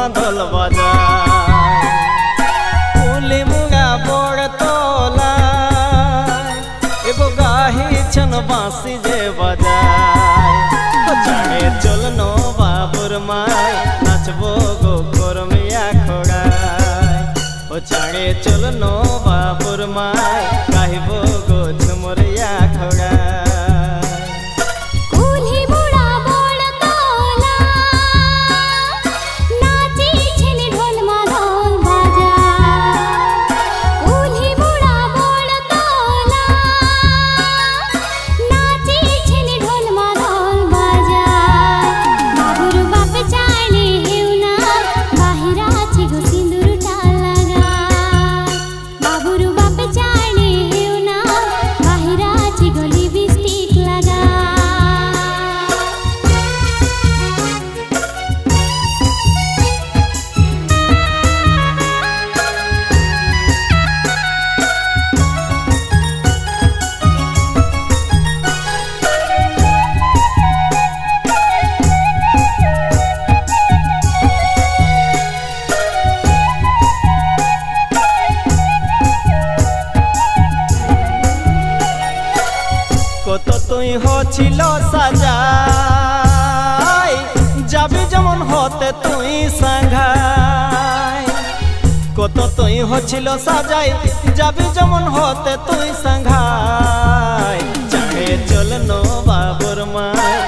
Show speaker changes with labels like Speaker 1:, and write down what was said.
Speaker 1: মাদল বাজায় কুলি মুগা বড় তোলা এগো গাহিছেন বাঁশি যে বাজায় চাঁড়ে চলনো বাবুর মায় নাচবো গো করমিয়া খোড়ায় ও চাঁড়ে চলনো বাবুর মায় গাইব গো ঝুমরিয়া খোড়ায় কত তুই হছিল সাজাই যাবি যেমন হতে তুই সাঙ্ঘাই কত তুই হছিল সাজাই যাবি যেমন হতে তুই সাঙ্ঘাই চাঁড়ে চলনো বাবুর মায়